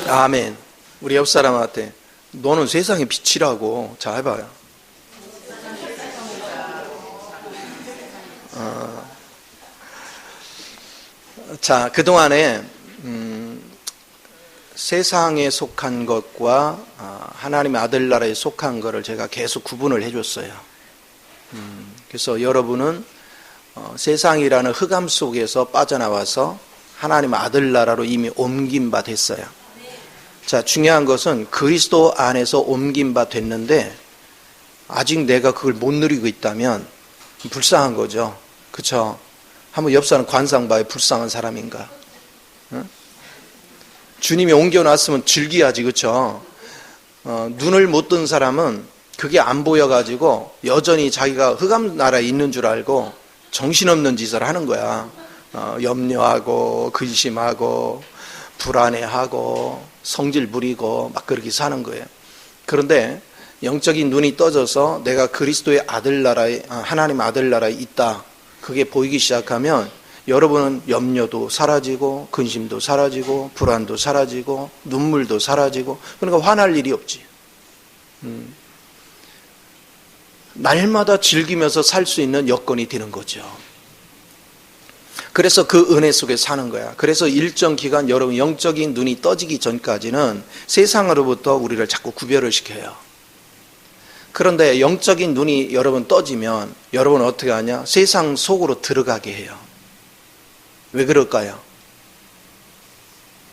아멘. 우리 옆 사람한테 너는 세상의 빛이라고. 자, 해봐요. 자, 그동안에 세상에 속한 것과 하나님의 아들 나라에 속한 것을 제가 계속 구분을 해줬어요. 그래서 여러분은 세상이라는 흑암 속에서 빠져나와서 하나님의 아들 나라로 이미 옮긴 바 됐어요. 자, 중요한 것은 그리스도 안에서 옮긴 바 됐는데 아직 내가 그걸 못 누리고 있다면 불쌍한 거죠. 그렇죠? 한번 옆 사람 관상 봐요. 불쌍한 사람인가? 응? 주님이 옮겨놨으면 즐겨야지. 그렇죠? 눈을 못 뜬 사람은 그게 안 보여가지고 여전히 자기가 흑암 나라에 있는 줄 알고 정신없는 짓을 하는 거야. 염려하고 근심하고 불안해하고 성질 부리고 막 그렇게 사는 거예요. 그런데 영적인 눈이 떠져서 내가 그리스도의 아들 나라에, 하나님 아들 나라에 있다, 그게 보이기 시작하면 여러분은 염려도 사라지고 근심도 사라지고 불안도 사라지고 눈물도 사라지고, 그러니까 화날 일이 없지. 날마다 즐기면서 살 수 있는 여건이 되는 거죠. 그래서 그 은혜 속에 사는 거야. 그래서 일정 기간 여러분 영적인 눈이 떠지기 전까지는 세상으로부터 우리를 자꾸 구별을 시켜요. 그런데 영적인 눈이 여러분 떠지면 여러분은 어떻게 하냐? 세상 속으로 들어가게 해요. 왜 그럴까요?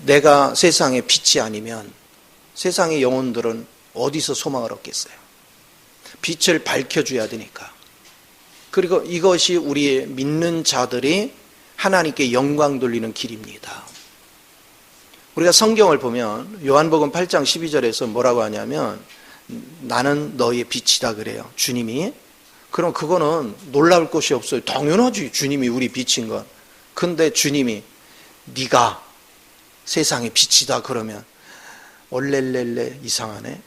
내가 세상의 빛이 아니면 세상의 영혼들은 어디서 소망을 얻겠어요? 빛을 밝혀줘야 되니까. 그리고 이것이 우리의 믿는 자들이 하나님께 영광 돌리는 길입니다. 우리가 성경을 보면 요한복음 8장 12절에서 뭐라고 하냐면 나는 너의 빛이다 그래요. 주님이. 그럼 그거는 놀라울 것이 없어요. 당연하지. 주님이 우리 빛인 건. 근데 주님이 네가 세상의 빛이다 그러면 얼렐렐레 이상하네.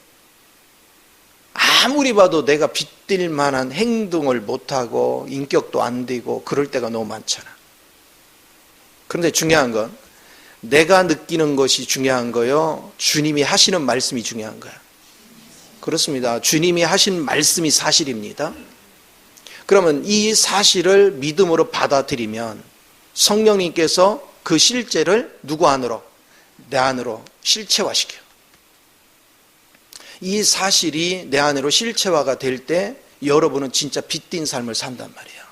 아무리 봐도 내가 빛들 만한 행동을 못하고 인격도 안 되고 그럴 때가 너무 많잖아. 그런데 중요한 건 내가 느끼는 것이 중요한 거요, 주님이 하시는 말씀이 중요한 거야. 그렇습니다. 주님이 하신 말씀이 사실입니다. 그러면 이 사실을 믿음으로 받아들이면 성령님께서 그 실제를 누구 안으로? 내 안으로 실체화시켜요. 이 사실이 내 안으로 실체화가 될 때 여러분은 진짜 빛띤 삶을 산단 말이에요.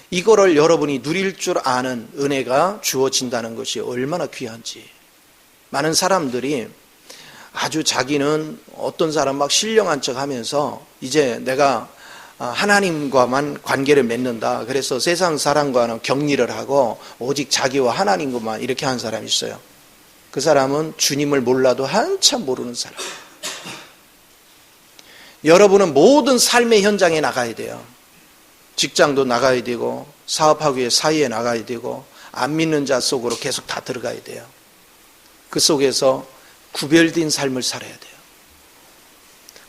이거를 여러분이 누릴 줄 아는 은혜가 주어진다는 것이 얼마나 귀한지. 많은 사람들이 아주 자기는 어떤 사람 막 신령한 척 하면서 이제 내가 하나님과만 관계를 맺는다. 그래서 세상 사람과는 격리를 하고 오직 자기와 하나님과만 이렇게 하는 사람이 있어요. 그 사람은 주님을 몰라도 한참 모르는 사람. 여러분은 모든 삶의 현장에 나가야 돼요. 직장도 나가야 되고 사업하기 위해 사회에 나가야 되고 안 믿는 자 속으로 계속 다 들어가야 돼요. 그 속에서 구별된 삶을 살아야 돼요.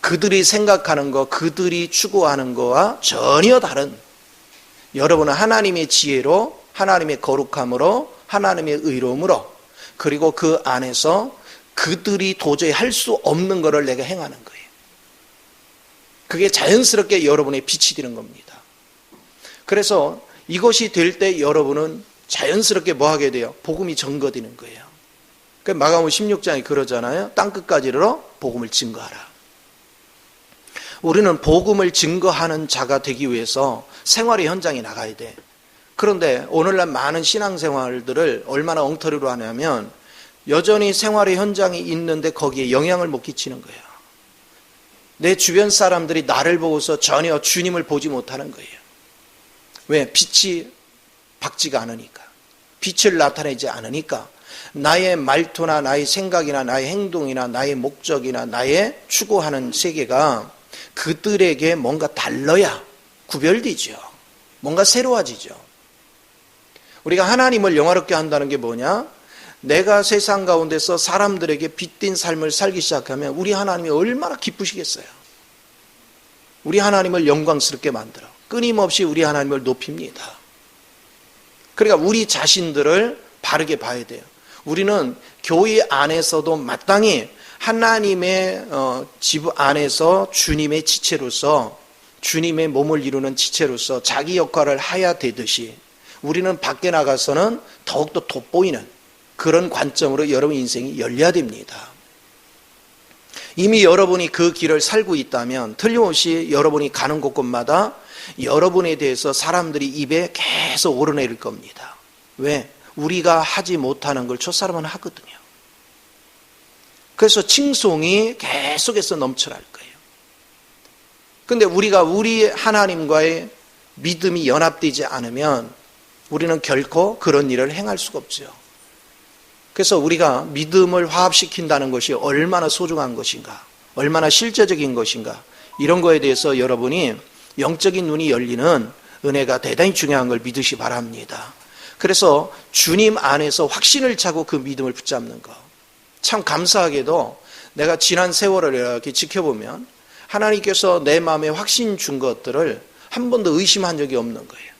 그들이 생각하는 거, 그들이 추구하는 거와 전혀 다른, 여러분은 하나님의 지혜로, 하나님의 거룩함으로, 하나님의 의로움으로, 그리고 그 안에서 그들이 도저히 할 수 없는 것을 내가 행하는 거예요. 그게 자연스럽게 여러분의 빛이 되는 겁니다. 그래서 이것이 될 때 여러분은 자연스럽게 뭐 하게 돼요? 복음이 전거되는 거예요. 마가복음 16장에 그러잖아요. 땅끝까지 이르러 복음을 증거하라. 우리는 복음을 증거하는 자가 되기 위해서 생활의 현장에 나가야 돼. 그런데 오늘날 많은 신앙생활들을 얼마나 엉터리로 하냐면 여전히 생활의 현장이 있는데 거기에 영향을 못 끼치는 거예요. 내 주변 사람들이 나를 보고서 전혀 주님을 보지 못하는 거예요. 왜? 빛이 밝지가 않으니까. 빛을 나타내지 않으니까. 나의 말투나 나의 생각이나 나의 행동이나 나의 목적이나 나의 추구하는 세계가 그들에게 뭔가 달라야 구별되죠. 뭔가 새로워지죠. 우리가 하나님을 영화롭게 한다는 게 뭐냐? 내가 세상 가운데서 사람들에게 빛된 삶을 살기 시작하면 우리 하나님이 얼마나 기쁘시겠어요. 우리 하나님을 영광스럽게 만들어 끊임없이 우리 하나님을 높입니다. 그러니까 우리 자신들을 바르게 봐야 돼요. 우리는 교회 안에서도 마땅히 하나님의 집 안에서 주님의 지체로서, 주님의 몸을 이루는 지체로서 자기 역할을 해야 되듯이 우리는 밖에 나가서는 더욱더 돋보이는 그런 관점으로 여러분 인생이 열려야 됩니다. 이미 여러분이 그 길을 살고 있다면 틀림없이 여러분이 가는 곳곳마다 여러분에 대해서 사람들이 입에 계속 오르내릴 겁니다. 왜? 우리가 하지 못하는 걸 저 사람은 하거든요. 그래서 칭송이 계속해서 넘쳐날 거예요. 그런데 우리가 우리 하나님과의 믿음이 연합되지 않으면 우리는 결코 그런 일을 행할 수가 없죠. 그래서 우리가 믿음을 화합시킨다는 것이 얼마나 소중한 것인가, 얼마나 실제적인 것인가, 이런 거에 대해서 여러분이 영적인 눈이 열리는 은혜가 대단히 중요한 걸 믿으시 바랍니다. 그래서 주님 안에서 확신을 차고 그 믿음을 붙잡는 것. 참 감사하게도 내가 지난 세월을 이렇게 지켜보면 하나님께서 내 마음에 확신 준 것들을 한 번도 의심한 적이 없는 거예요.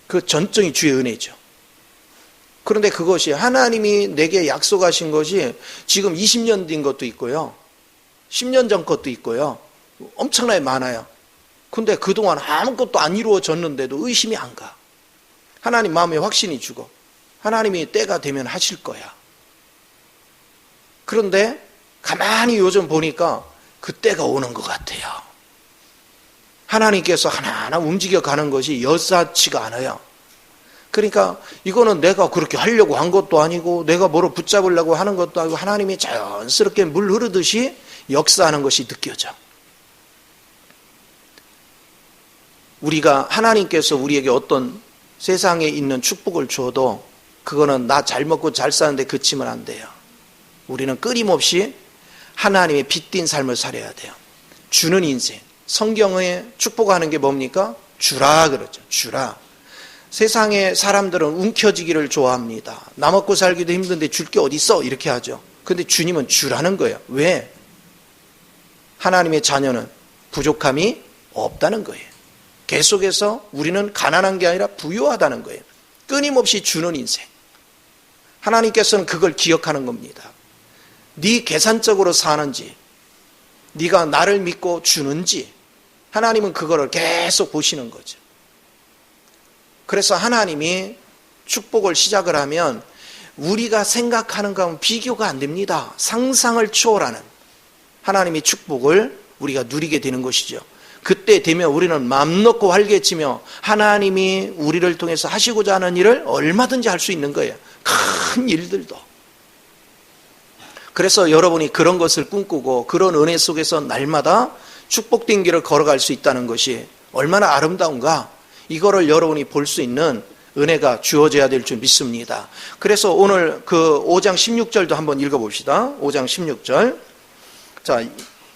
그 전적인 주의 은혜죠. 그런데 그것이 하나님이 내게 약속하신 것이 지금 20년 된 것도 있고요, 10년 전 것도 있고요, 엄청나게 많아요. 근데 그동안 아무것도 안 이루어졌는데도 의심이 안 가. 하나님 마음에 확신이 주고 하나님이 때가 되면 하실 거야. 그런데 가만히 요즘 보니까 그 때가 오는 것 같아요. 하나님께서 하나하나 움직여가는 것이 여사치가 않아요. 그러니까 이거는 내가 그렇게 하려고 한 것도 아니고 내가 뭐로 붙잡으려고 하는 것도 아니고 하나님이 자연스럽게 물 흐르듯이 역사하는 것이 느껴져. 우리가 하나님께서 우리에게 어떤 세상에 있는 축복을 줘도 그거는 나 잘 먹고 잘 사는데 그치면 안 돼요. 우리는 끊임없이 하나님의 빚진 삶을 살아야 돼요. 주는 인생. 성경에 축복하는 게 뭡니까? 주라 그러죠. 주라. 세상의 사람들은 움켜쥐기를 좋아합니다. 나 먹고 살기도 힘든데 줄 게 어디 있어? 이렇게 하죠. 근데 주님은 주라는 거예요. 왜? 하나님의 자녀는 부족함이 없다는 거예요. 계속해서 우리는 가난한 게 아니라 부유하다는 거예요. 끊임없이 주는 인생. 하나님께서는 그걸 기억하는 겁니다. 네 계산적으로 사는지, 네가 나를 믿고 주는지, 하나님은 그거를 계속 보시는 거죠. 그래서 하나님이 축복을 시작을 하면 우리가 생각하는 것과는 비교가 안 됩니다. 상상을 초월하는 하나님의 축복을 우리가 누리게 되는 것이죠. 그때 되면 우리는 마음 놓고 활개치며 하나님이 우리를 통해서 하시고자 하는 일을 얼마든지 할 수 있는 거예요. 큰 일들도. 그래서 여러분이 그런 것을 꿈꾸고 그런 은혜 속에서 날마다 축복된 길을 걸어갈 수 있다는 것이 얼마나 아름다운가, 이거를 여러분이 볼 수 있는 은혜가 주어져야 될 줄 믿습니다. 그래서 오늘 그 5장 16절도 한번 읽어봅시다. 5장 16절. 자,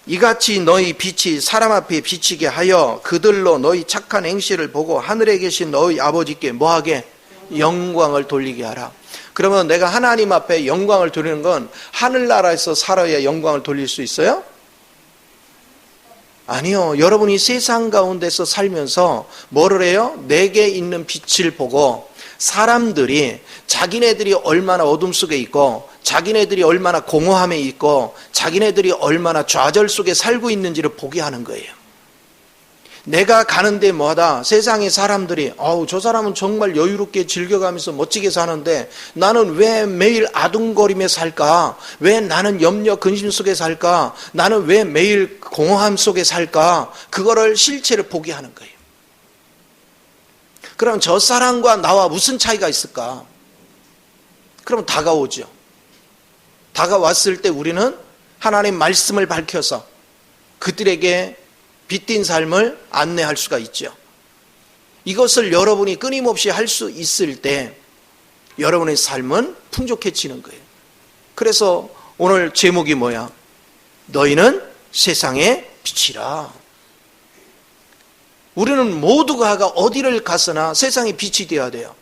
이같이 너희 빛이 사람 앞에 비치게 하여 그들로 너희 착한 행실을 보고 하늘에 계신 너희 아버지께 뭐하게? 영광을 돌리게 하라. 그러면 내가 하나님 앞에 영광을 돌리는 건 하늘나라에서 살아야 영광을 돌릴 수 있어요? 아니요. 여러분이 세상 가운데서 살면서 뭐를 해요? 내게 있는 빛을 보고 사람들이 자기네들이 얼마나 어둠 속에 있고 자기네들이 얼마나 공허함에 있고 자기네들이 얼마나 좌절 속에 살고 있는지를 보게 하는 거예요. 내가 가는 데마다 세상의 사람들이 저 사람은 정말 여유롭게 즐겨가면서 멋지게 사는데 나는 왜 매일 아둥거리며 살까? 왜 나는 염려 근심 속에 살까? 나는 왜 매일 공허함 속에 살까? 그거를 실체를 보게 하는 거예요. 그럼 저 사람과 나와 무슨 차이가 있을까? 그럼 다가오죠. 다가왔을 때 우리는 하나님 말씀을 밝혀서 그들에게 빛된 삶을 안내할 수가 있죠. 이것을 여러분이 끊임없이 할 수 있을 때 여러분의 삶은 풍족해지는 거예요. 그래서 오늘 제목이 뭐야? 너희는 세상의 빛이라. 우리는 모두가 어디를 가서나 세상의 빛이 되어야 돼요.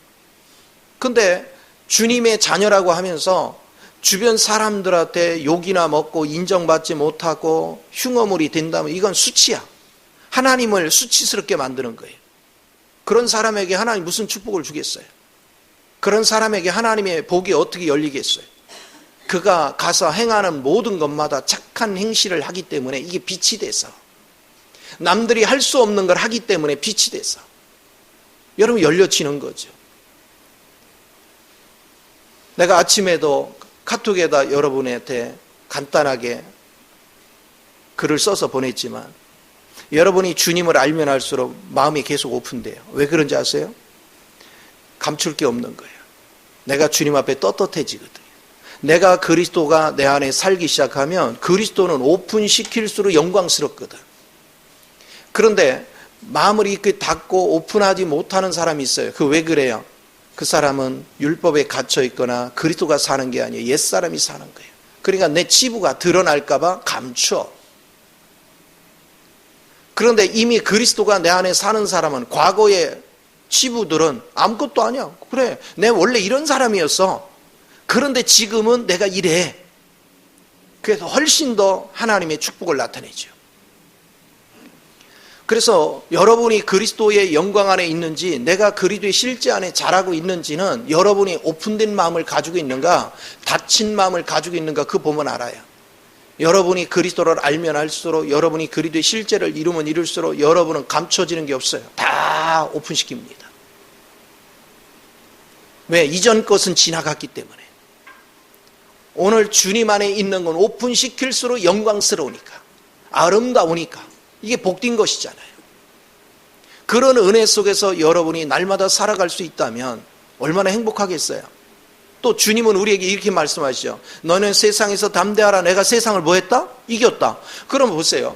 근데 주님의 자녀라고 하면서 주변 사람들한테 욕이나 먹고 인정받지 못하고 흉어물이 된다면 이건 수치야. 하나님을 수치스럽게 만드는 거예요. 그런 사람에게 하나님 무슨 축복을 주겠어요? 그런 사람에게 하나님의 복이 어떻게 열리겠어요? 그가 가서 행하는 모든 것마다 착한 행실을 하기 때문에 이게 빛이 돼서, 남들이 할 수 없는 걸 하기 때문에 빛이 돼서 여러분 열려지는 거죠. 내가 아침에도 카톡에다 여러분한테 간단하게 글을 써서 보냈지만, 여러분이 주님을 알면 알수록 마음이 계속 오픈돼요. 왜 그런지 아세요? 감출 게 없는 거예요. 내가 주님 앞에 떳떳해지거든요. 내가 그리스도가 내 안에 살기 시작하면 그리스도는 오픈시킬수록 영광스럽거든. 그런데 마음을 이렇게 닫고 오픈하지 못하는 사람이 있어요. 그 왜 그래요? 그 사람은 율법에 갇혀 있거나 그리스도가 사는 게 아니에요. 옛사람이 사는 거예요. 그러니까 내 치부가 드러날까 봐 감춰. 그런데 이미 그리스도가 내 안에 사는 사람은 과거의 치부들은 아무것도 아니야. 그래, 내 원래 이런 사람이었어. 그런데 지금은 내가 이래. 그래서 훨씬 더 하나님의 축복을 나타내죠. 그래서 여러분이 그리스도의 영광 안에 있는지, 내가 그리스도의 실제 안에 자라고 있는지는 여러분이 오픈된 마음을 가지고 있는가, 닫힌 마음을 가지고 있는가, 그거 보면 알아요. 여러분이 그리스도를 알면 알수록, 여러분이 그리스도의 실제를 이루면 이룰수록 여러분은 감춰지는 게 없어요. 다 오픈시킵니다. 왜? 이전 것은 지나갔기 때문에. 오늘 주님 안에 있는 건 오픈시킬수록 영광스러우니까, 아름다우니까, 이게 복된 것이잖아요. 그런 은혜 속에서 여러분이 날마다 살아갈 수 있다면 얼마나 행복하겠어요. 또 주님은 우리에게 이렇게 말씀하시죠. 너는 세상에서 담대하라. 내가 세상을 뭐 했다? 이겼다. 그럼 보세요.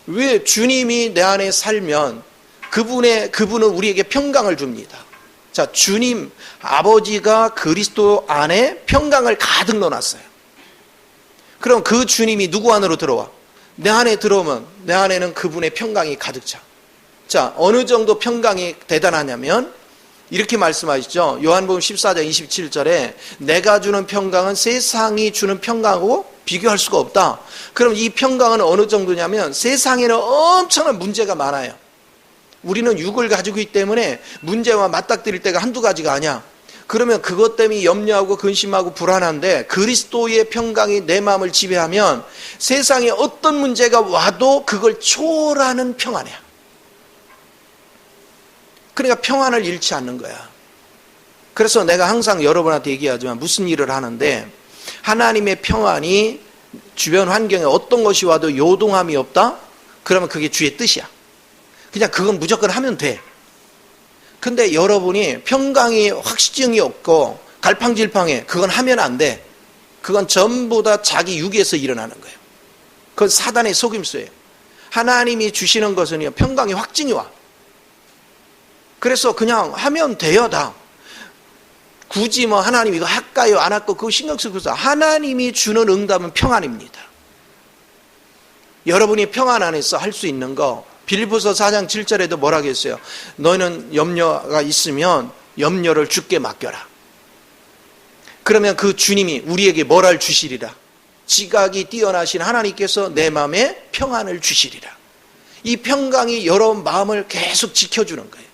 왜 주님이 내 안에 살면 그분은 우리에게 평강을 줍니다. 자, 주님 아버지가 그리스도 안에 평강을 가득 넣어놨어요. 그럼 그 주님이 누구 안으로 들어와? 내 안에 들어오면 내 안에는 그분의 평강이 가득 차. 자, 어느 정도 평강이 대단하냐면 이렇게 말씀하시죠. 요한복음 14장 27절에 내가 주는 평강은 세상이 주는 평강하고 비교할 수가 없다. 그럼 이 평강은 어느 정도냐면, 세상에는 엄청난 문제가 많아요. 우리는 육을 가지고 있기 때문에 문제와 맞닥뜨릴 때가 한두 가지가 아니야. 그러면 그것 때문에 염려하고 근심하고 불안한데, 그리스도의 평강이 내 마음을 지배하면 세상에 어떤 문제가 와도 그걸 초월하는 평안이야. 그러니까 평안을 잃지 않는 거야. 그래서 내가 항상 여러분한테 얘기하지만, 무슨 일을 하는데 하나님의 평안이 주변 환경에 어떤 것이 와도 요동함이 없다? 그러면 그게 주의 뜻이야. 그냥 그건 무조건 하면 돼. 근데 여러분이 평강이 확실증이 없고 갈팡질팡해, 그건 하면 안 돼. 그건 전부 다 자기 육에서 일어나는 거예요. 그건 사단의 속임수예요. 하나님이 주시는 것은요, 평강이 확증이 와. 그래서 그냥 하면 돼요, 다. 굳이 뭐 하나님 이거 할까요 안 할까요 그거 신경 쓰고 있어요. 하나님이 주는 응답은 평안입니다. 여러분이 평안 안에서 할 수 있는 거, 빌립보서 4장 7절에도 뭐라고 했어요? 너희는 염려가 있으면 염려를 주께 맡겨라. 그러면 그 주님이 우리에게 뭐를 주시리라? 지각이 뛰어나신 하나님께서 내 마음에 평안을 주시리라. 이 평강이 여러분 마음을 계속 지켜주는 거예요.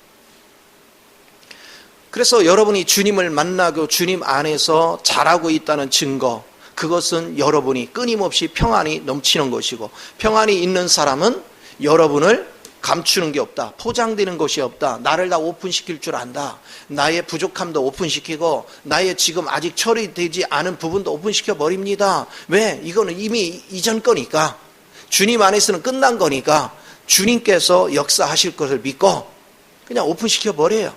그래서 여러분이 주님을 만나고 주님 안에서 자라고 있다는 증거, 그것은 여러분이 끊임없이 평안이 넘치는 것이고, 평안이 있는 사람은 여러분을 감추는 게 없다, 포장되는 것이 없다, 나를 다 오픈시킬 줄 안다, 나의 부족함도 오픈시키고 나의 지금 아직 처리되지 않은 부분도 오픈시켜 버립니다. 왜? 이거는 이미 이전 거니까, 주님 안에서는 끝난 거니까 주님께서 역사하실 것을 믿고 그냥 오픈시켜 버려요.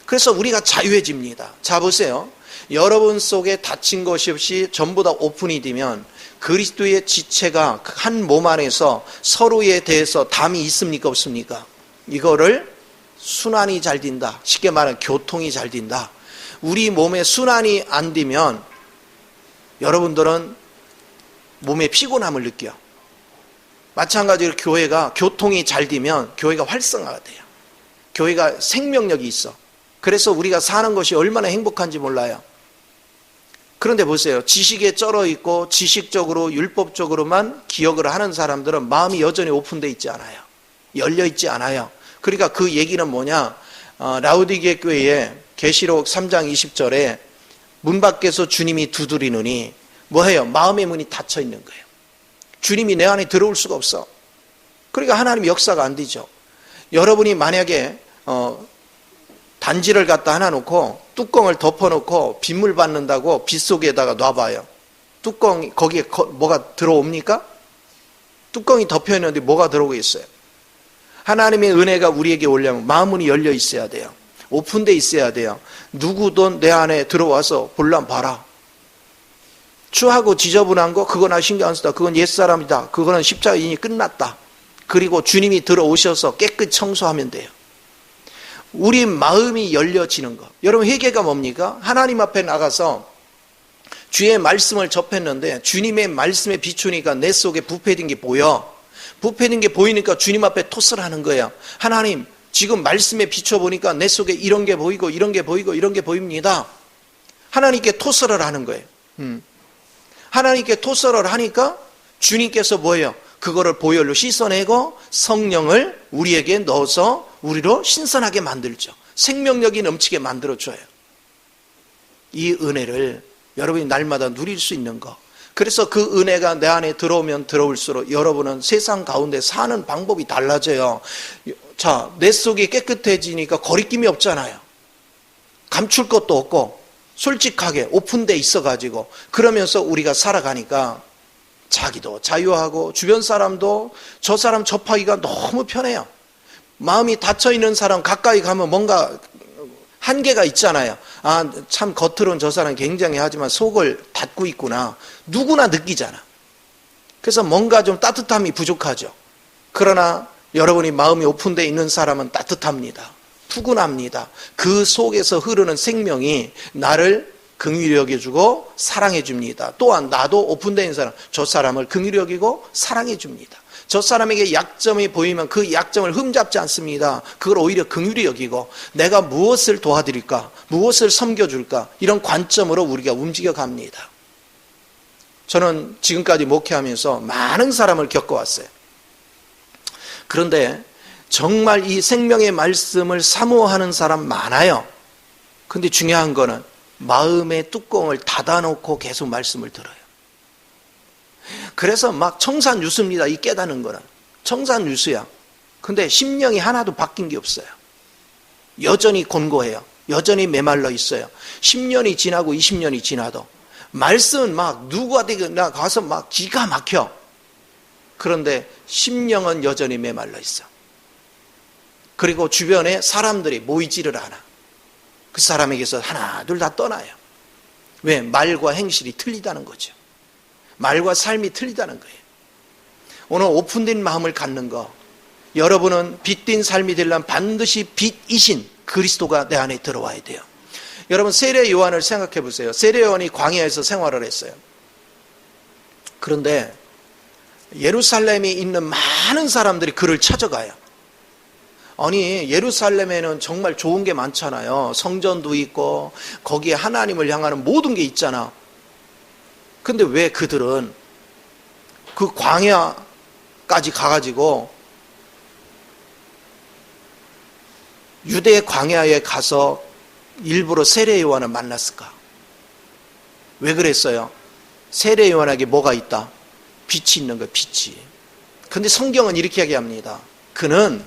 그래서 우리가 자유해집니다. 자, 보세요. 여러분 속에 닫힌 것이 없이 전부 다 오픈이 되면 그리스도의 지체가 한 몸 안에서 서로에 대해서 담이 있습니까 없습니까? 이거를 순환이 잘 된다. 쉽게 말하면 교통이 잘 된다. 우리 몸에 순환이 안 되면 여러분들은 몸에 피곤함을 느껴. 마찬가지로 교회가 교통이 잘 되면 교회가 활성화가 돼요. 교회가 생명력이 있어. 그래서 우리가 사는 것이 얼마나 행복한지 몰라요. 그런데 보세요. 지식에 쩔어 있고 지식적으로 율법적으로만 기억을 하는 사람들은 마음이 여전히 오픈되어 있지 않아요. 열려 있지 않아요. 그러니까 그 얘기는 뭐냐? 라우디게 교회에 계시록 3장 20절에 문 밖에서 주님이 두드리느니 뭐해요? 마음의 문이 닫혀 있는 거예요. 주님이 내 안에 들어올 수가 없어. 그러니까 하나님의 역사가 안 되죠. 여러분이 만약에 단지를 갖다 하나 놓고 뚜껑을 덮어놓고 빗물 받는다고 빗속에다가 놔봐요. 뚜껑이 거기에 뭐가 들어옵니까? 뚜껑이 덮여 있는데 뭐가 들어오겠어요? 하나님의 은혜가 우리에게 오려면 마음문이 열려 있어야 돼요. 오픈되어 있어야 돼요. 누구도 내 안에 들어와서 볼람 봐라. 추하고 지저분한 거 그거 나 신경 안 쓰다. 그건 옛사람이다. 그거는 십자가 이미 끝났다. 그리고 주님이 들어오셔서 깨끗이 청소하면 돼요. 우리 마음이 열려지는 거. 여러분 회개가 뭡니까? 하나님 앞에 나가서 주의 말씀을 접했는데 주님의 말씀에 비추니까 내 속에 부패된 게 보여. 부패된 게 보이니까 주님 앞에 토스를 하는 거예요. 하나님 지금 말씀에 비춰보니까 내 속에 이런 게 보이고 이런 게 보이고 이런 게 보입니다. 하나님께 토스를 하는 거예요. 하나님께 토스를 하니까 주님께서 뭐예요? 그거를 보혈로 씻어내고 성령을 우리에게 넣어서 우리로 신선하게 만들죠. 생명력이 넘치게 만들어줘요. 이 은혜를 여러분이 날마다 누릴 수 있는 거. 그래서 그 은혜가 내 안에 들어오면 들어올수록 여러분은 세상 가운데 사는 방법이 달라져요. 자, 내 속이 깨끗해지니까 거리낌이 없잖아요. 감출 것도 없고 솔직하게 오픈돼 있어가지고 그러면서 우리가 살아가니까 자기도 자유하고 주변 사람도 저 사람 접하기가 너무 편해요. 마음이 닫혀있는 사람 가까이 가면 뭔가 한계가 있잖아요. 아, 참 겉으로는 저 사람 굉장히 하지만 속을 닫고 있구나. 누구나 느끼잖아. 그래서 뭔가 좀 따뜻함이 부족하죠. 그러나 여러분이 마음이 오픈되어 있는 사람은 따뜻합니다. 푸근합니다. 그 속에서 흐르는 생명이 나를 긍휼히 여겨주고 사랑해 줍니다. 또한 나도 오픈되어 있는 사람, 저 사람을 긍휼히 여기고 사랑해 줍니다. 저 사람에게 약점이 보이면 그 약점을 흠잡지 않습니다. 그걸 오히려 긍휼히 여기고 내가 무엇을 도와드릴까, 무엇을 섬겨줄까 이런 관점으로 우리가 움직여 갑니다. 저는 지금까지 목회하면서 많은 사람을 겪어왔어요. 그런데 정말 이 생명의 말씀을 사모하는 사람 많아요. 근데 중요한 거는 마음의 뚜껑을 닫아놓고 계속 말씀을 들어요. 그래서 막 청산유수입니다. 이 깨닫는 거는 청산유수야. 근데 심령이 하나도 바뀐 게 없어요. 여전히 곤고해요. 여전히 메말라 있어요. 10년이 지나고 20년이 지나도 말씀은 막 누구한테 나 가서 막 기가 막혀. 그런데 심령은 여전히 메말라 있어. 그리고 주변에 사람들이 모이지를 않아. 그 사람에게서 하나 둘 다 떠나요. 왜? 말과 행실이 틀리다는 거죠. 말과 삶이 틀리다는 거예요. 오늘 오픈된 마음을 갖는 거, 여러분은 빛된 삶이 되려면 반드시 빛이신 그리스도가 내 안에 들어와야 돼요. 여러분 세례 요한을 생각해 보세요. 세례 요한이 광야에서 생활을 했어요. 그런데 예루살렘에 있는 많은 사람들이 그를 찾아가요. 아니 예루살렘에는 정말 좋은 게 많잖아요. 성전도 있고 거기에 하나님을 향하는 모든 게 있잖아. 근데 왜 그들은 그 광야까지 가가지고 유대 광야에 가서 일부러 세례 요한을 만났을까? 왜 그랬어요? 세례 요한에게 뭐가 있다? 빛이 있는 거예요. 빛이. 근데 성경은 이렇게 이야기합니다. 그는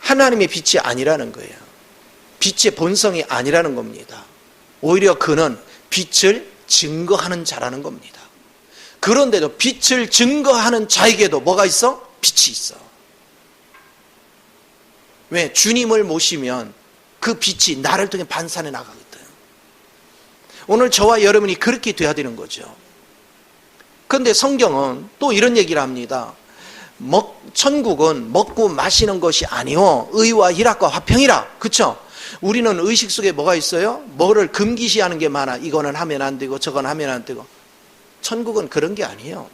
하나님의 빛이 아니라는 거예요. 빛의 본성이 아니라는 겁니다. 오히려 그는 빛을 증거하는 자라는 겁니다. 그런데도 빛을 증거하는 자에게도 뭐가 있어? 빛이 있어. 왜? 주님을 모시면 그 빛이 나를 통해 반사해 나가거든. 오늘 저와 여러분이 그렇게 돼야 되는 거죠. 그런데 성경은 또 이런 얘기를 합니다. 천국은 먹고 마시는 것이 아니오 의와 희락과 화평이라. 그렇죠? 우리는 의식 속에 뭐가 있어요? 뭐를 금기시하는 게 많아. 이거는 하면 안 되고 저건 하면 안 되고. 천국은 그런 게 아니에요.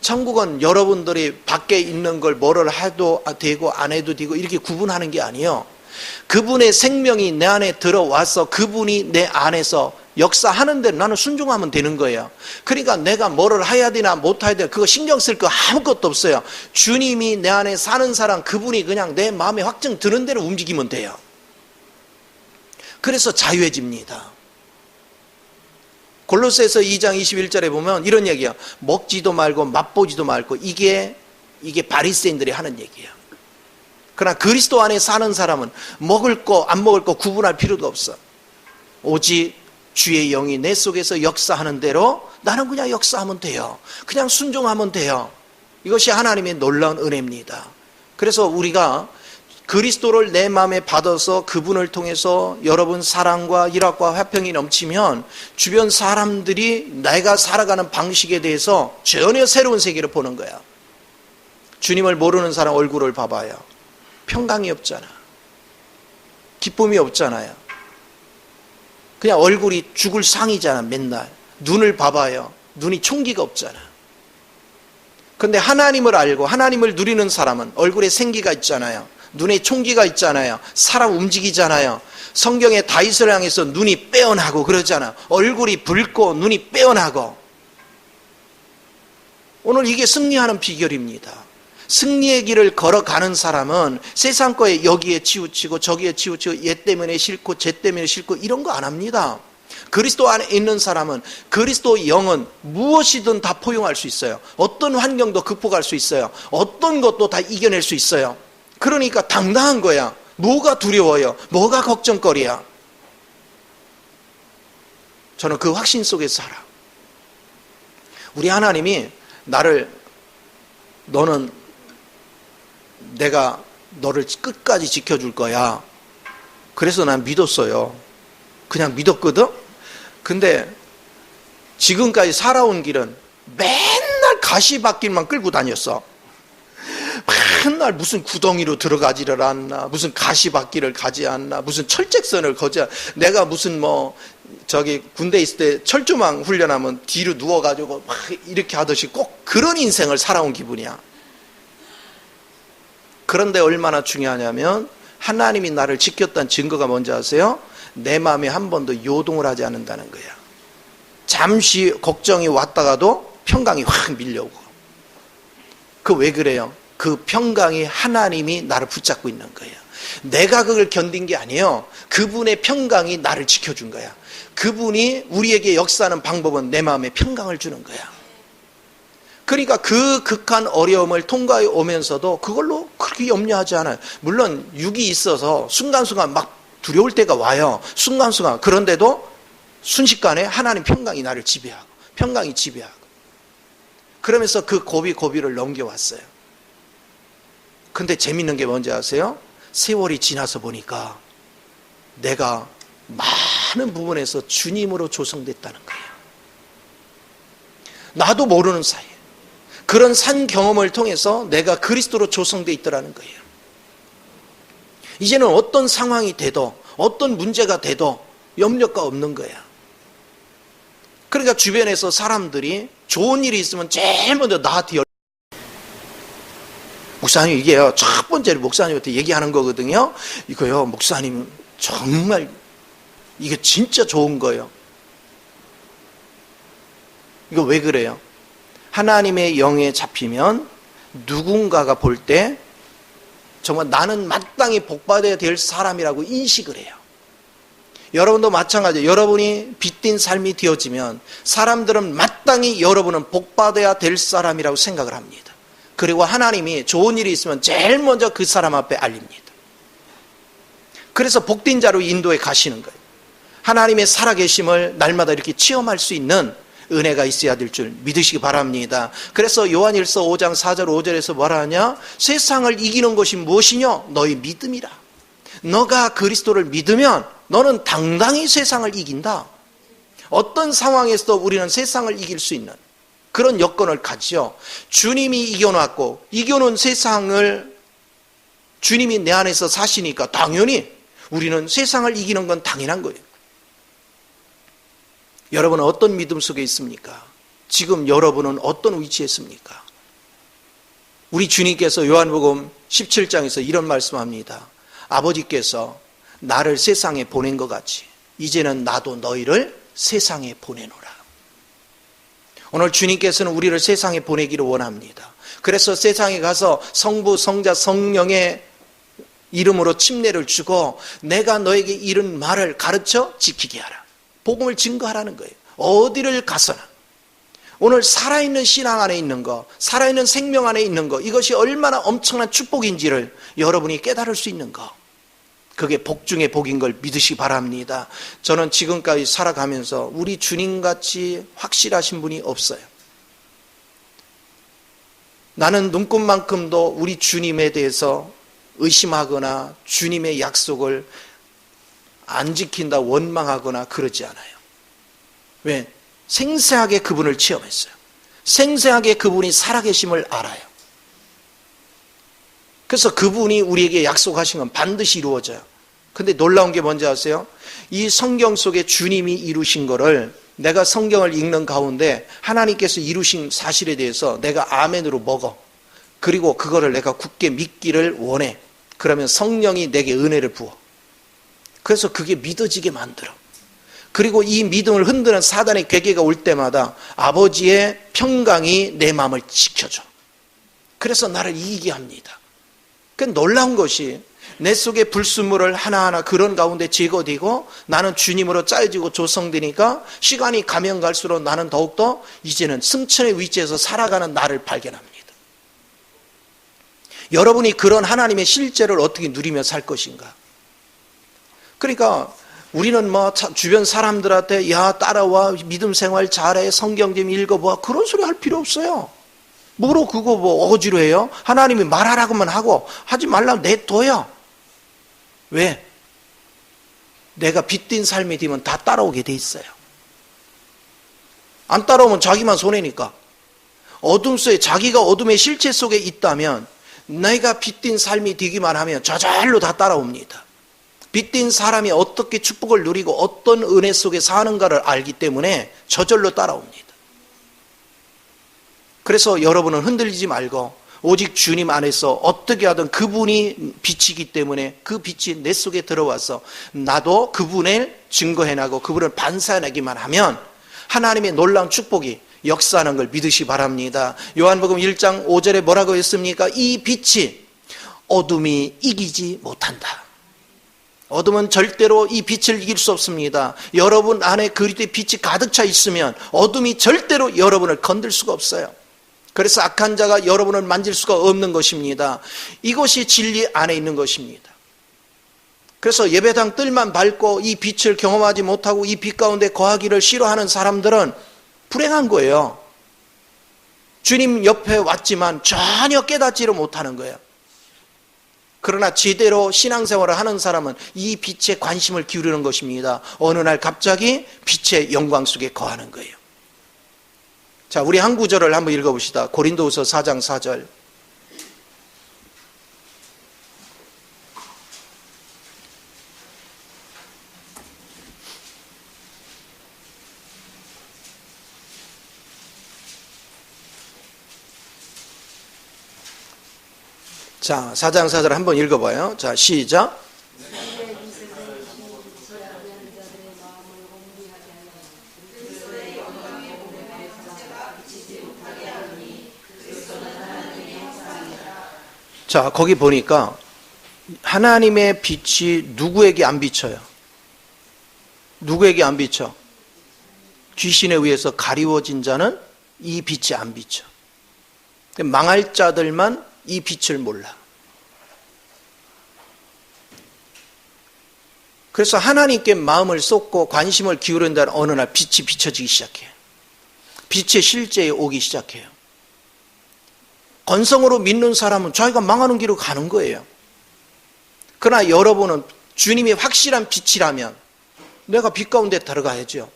천국은 여러분들이 밖에 있는 걸 뭐를 해도 되고 안 해도 되고 이렇게 구분하는 게 아니에요. 그분의 생명이 내 안에 들어와서 그분이 내 안에서 역사하는 대로 나는 순종하면 되는 거예요. 그러니까 내가 뭐를 해야 되나 못 해야 되나 그거 신경 쓸 거 아무것도 없어요. 주님이 내 안에 사는 사람 그분이 그냥 내 마음에 확정 드는 대로 움직이면 돼요. 그래서 자유해집니다. 골로새서 2장 21절에 보면 이런 얘기야. 먹지도 말고 맛보지도 말고 이게 바리새인들이 하는 얘기야. 그러나 그리스도 안에 사는 사람은 먹을 거 안 먹을 거 구분할 필요도 없어. 오직 주의 영이 내 속에서 역사하는 대로 나는 그냥 역사하면 돼요. 그냥 순종하면 돼요. 이것이 하나님의 놀라운 은혜입니다. 그래서 우리가 그리스도를 내 마음에 받아서 그분을 통해서 여러분 사랑과 일합과 화평이 넘치면 주변 사람들이 내가 살아가는 방식에 대해서 전혀 새로운 세계를 보는 거야. 주님을 모르는 사람 얼굴을 봐봐요. 평강이 없잖아. 기쁨이 없잖아요. 그냥 얼굴이 죽을 상이잖아. 맨날 눈을 봐봐요. 눈이 총기가 없잖아. 그런데 하나님을 알고 하나님을 누리는 사람은 얼굴에 생기가 있잖아요. 눈에 총기가 있잖아요. 살아 움직이잖아요. 성경에 다윗을 향해서 눈이 빼어나고 그러잖아. 얼굴이 붉고 눈이 빼어나고. 오늘 이게 승리하는 비결입니다. 승리의 길을 걸어가는 사람은 세상 거에 여기에 치우치고 저기에 치우치고 얘 때문에 싫고 쟤 때문에 싫고 이런 거 안 합니다. 그리스도 안에 있는 사람은 그리스도 영은 무엇이든 다 포용할 수 있어요. 어떤 환경도 극복할 수 있어요. 어떤 것도 다 이겨낼 수 있어요. 그러니까 당당한 거야. 뭐가 두려워요? 뭐가 걱정거리야? 저는 그 확신 속에서 살아. 우리 하나님이 너는 내가 너를 끝까지 지켜줄 거야. 그래서 난 믿었어요. 그냥 믿었거든? 근데 지금까지 살아온 길은 맨날 가시밭길만 끌고 다녔어. 맨날 무슨 구덩이로 들어가지를 않나, 무슨 가시밭길을 가지 않나, 무슨 철책선을 거지 않나. 내가 무슨 군대 있을 때 철조망 훈련하면 뒤로 누워가지고 막 이렇게 하듯이 꼭 그런 인생을 살아온 기분이야. 그런데 얼마나 중요하냐면 하나님이 나를 지켰다는 증거가 뭔지 아세요? 내 마음에 한 번도 요동을 하지 않는다는 거야. 잠시 걱정이 왔다가도 평강이 확 밀려오고. 그 왜 그래요? 그 평강이 하나님이 나를 붙잡고 있는 거예요. 내가 그걸 견딘 게 아니에요. 그분의 평강이 나를 지켜준 거야. 그분이 우리에게 역사하는 방법은 내 마음에 평강을 주는 거야. 그러니까 그 극한 어려움을 통과해 오면서도 그걸로 그렇게 염려하지 않아요. 물론 육이 있어서 순간순간 막 두려울 때가 와요. 순간순간. 그런데도 순식간에 하나님 평강이 나를 지배하고 평강이 지배하고 그러면서 그 고비를 넘겨왔어요. 근데 재밌는 게 뭔지 아세요? 세월이 지나서 보니까 내가 많은 부분에서 주님으로 조성됐다는 거예요. 나도 모르는 사이에 그런 산 경험을 통해서 내가 그리스도로 조성되어 있더라는 거예요. 이제는 어떤 상황이 돼도 어떤 문제가 돼도 염려가 없는 거야. 그러니까 주변에서 사람들이 좋은 일이 있으면 제일 먼저 나한테 목사님 이게요 첫 번째로 목사님한테 얘기하는 거거든요. 이거요 목사님 정말 이게 진짜 좋은 거예요. 이거 왜 그래요? 하나님의 영에 잡히면 누군가가 볼 때 정말 나는 마땅히 복받아야 될 사람이라고 인식을 해요. 여러분도 마찬가지예요. 여러분이 빛된 삶이 되어지면 사람들은 마땅히 여러분은 복받아야 될 사람이라고 생각을 합니다. 그리고 하나님이 좋은 일이 있으면 제일 먼저 그 사람 앞에 알립니다. 그래서 복된 자로 인도에 가시는 거예요. 하나님의 살아계심을 날마다 이렇게 체험할 수 있는 은혜가 있어야 될 줄 믿으시기 바랍니다. 그래서 요한일서 5장 4절 5절에서 뭐라 하냐? 세상을 이기는 것이 무엇이냐? 너희 믿음이라. 너가 그리스도를 믿으면 너는 당당히 세상을 이긴다. 어떤 상황에서도 우리는 세상을 이길 수 있는 그런 여건을 가지요. 주님이 이겨놨고 이겨놓은 세상을 주님이 내 안에서 사시니까 당연히 우리는 세상을 이기는 건 당연한 거예요. 여러분은 어떤 믿음 속에 있습니까? 지금 여러분은 어떤 위치에 있습니까? 우리 주님께서 요한복음 17장에서 이런 말씀합니다. 아버지께서 나를 세상에 보낸 것 같이 이제는 나도 너희를 세상에 보내노라. 오늘 주님께서는 우리를 세상에 보내기를 원합니다. 그래서 세상에 가서 성부, 성자, 성령의 이름으로 침례를 주고 내가 너에게 이른 말을 가르쳐 지키게 하라. 복음을 증거하라는 거예요. 어디를 가서나. 오늘 살아있는 신앙 안에 있는 거, 살아있는 생명 안에 있는 거, 이것이 얼마나 엄청난 축복인지를 여러분이 깨달을 수 있는 거, 그게 복 중에 복인 걸 믿으시기 바랍니다. 저는 지금까지 살아가면서 우리 주님같이 확실하신 분이 없어요. 나는 눈꽃만큼도 우리 주님에 대해서 의심하거나 주님의 약속을 안 지킨다 원망하거나 그러지 않아요. 왜? 생생하게 그분을 체험했어요. 생생하게 그분이 살아계심을 알아요. 그래서 그분이 우리에게 약속하신 건 반드시 이루어져요. 근데 놀라운 게 뭔지 아세요? 이 성경 속에 주님이 이루신 거를 내가 성경을 읽는 가운데 하나님께서 이루신 사실에 대해서 내가 아멘으로 먹어. 그리고 그거를 내가 굳게 믿기를 원해. 그러면 성령이 내게 은혜를 부어. 그래서 그게 믿어지게 만들어. 그리고 이 믿음을 흔드는 사단의 괴계가 올 때마다 아버지의 평강이 내 마음을 지켜줘. 그래서 나를 이기게 합니다. 그 놀라운 것이 내 속에 불순물을 하나하나 그런 가운데 제거되고 나는 주님으로 짜여지고 조성되니까 시간이 가면 갈수록 나는 더욱더 이제는 승천의 위치에서 살아가는 나를 발견합니다. 여러분이 그런 하나님의 실제를 어떻게 누리며 살 것인가? 그러니까 우리는 뭐 주변 사람들한테 야 따라와 믿음 생활 잘해 성경 좀 읽어봐 그런 소리 할 필요 없어요. 뭐로 그거 뭐 어거지로 해요? 하나님이 말하라고만 하고 하지 말라고 내둬요. 왜? 내가 빚진 삶이 되면 다 따라오게 돼 있어요. 안 따라오면 자기만 손해니까. 어둠 속에 자기가 어둠의 실체 속에 있다면 내가 빚진 삶이 되기만 하면 저절로 다 따라옵니다. 빚진 사람이 어떻게 축복을 누리고 어떤 은혜 속에 사는가를 알기 때문에 저절로 따라옵니다. 그래서 여러분은 흔들리지 말고 오직 주님 안에서 어떻게 하든 그분이 빛이기 때문에 그 빛이 내 속에 들어와서 나도 그분을 증거해나고 그분을 반사해내기만 하면 하나님의 놀라운 축복이 역사하는 걸 믿으시 바랍니다. 요한복음 1장 5절에 뭐라고 했습니까? 이 빛이 어둠이 이기지 못한다. 어둠은 절대로 이 빛을 이길 수 없습니다. 여러분 안에 그리스도의 빛이 가득 차 있으면 어둠이 절대로 여러분을 건들 수가 없어요. 그래서 악한 자가 여러분을 만질 수가 없는 것입니다. 이것이 진리 안에 있는 것입니다. 그래서 예배당 뜰만 밟고 이 빛을 경험하지 못하고 이 빛 가운데 거하기를 싫어하는 사람들은 불행한 거예요. 주님 옆에 왔지만 전혀 깨닫지를 못하는 거예요. 그러나 제대로 신앙생활을 하는 사람은 이 빛에 관심을 기울이는 것입니다. 어느 날 갑자기 빛의 영광 속에 거하는 거예요. 자, 우리 한 구절을 한번 읽어봅시다. 고린도후서 4장 4절. 자, 4장 4절 한번 읽어봐요. 자, 시작. 자, 거기 보니까 하나님의 빛이 누구에게 안 비쳐요? 누구에게 안 비쳐? 귀신에 의해서 가리워진 자는 이 빛이 안 비쳐. 망할 자들만 이 빛을 몰라. 그래서 하나님께 마음을 쏟고 관심을 기울인다는 어느 날 빛이 비춰지기 시작해요. 빛의 실제에 오기 시작해요. 건성으로 믿는 사람은 자기가 망하는 길로 가는 거예요. 그러나 여러분은 주님이 확실한 빛이라면 내가 빛 가운데 들어가야죠.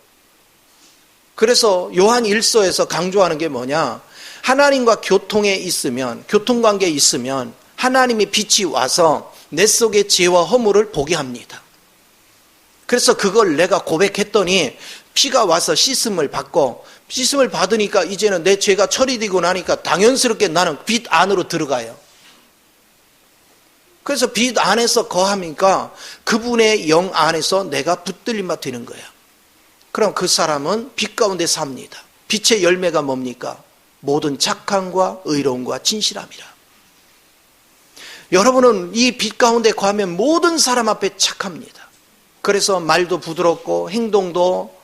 그래서 요한 1서에서 강조하는 게 뭐냐? 하나님과 교통에 있으면, 교통관계에 있으면 하나님의 빛이 와서 내 속의 죄와 허물을 보게 합니다. 그래서 그걸 내가 고백했더니 피가 와서 씻음을 받고 씻음을 받으니까 이제는 내 죄가 처리되고 나니까 당연스럽게 나는 빛 안으로 들어가요. 그래서 빛 안에서 거하니까 그분의 영 안에서 내가 붙들림 바 되는 거예요. 그럼 그 사람은 빛 가운데 삽니다. 빛의 열매가 뭡니까? 모든 착함과 의로움과 진실함이라. 여러분은 이 빛 가운데 거하면 모든 사람 앞에 착합니다. 그래서 말도 부드럽고 행동도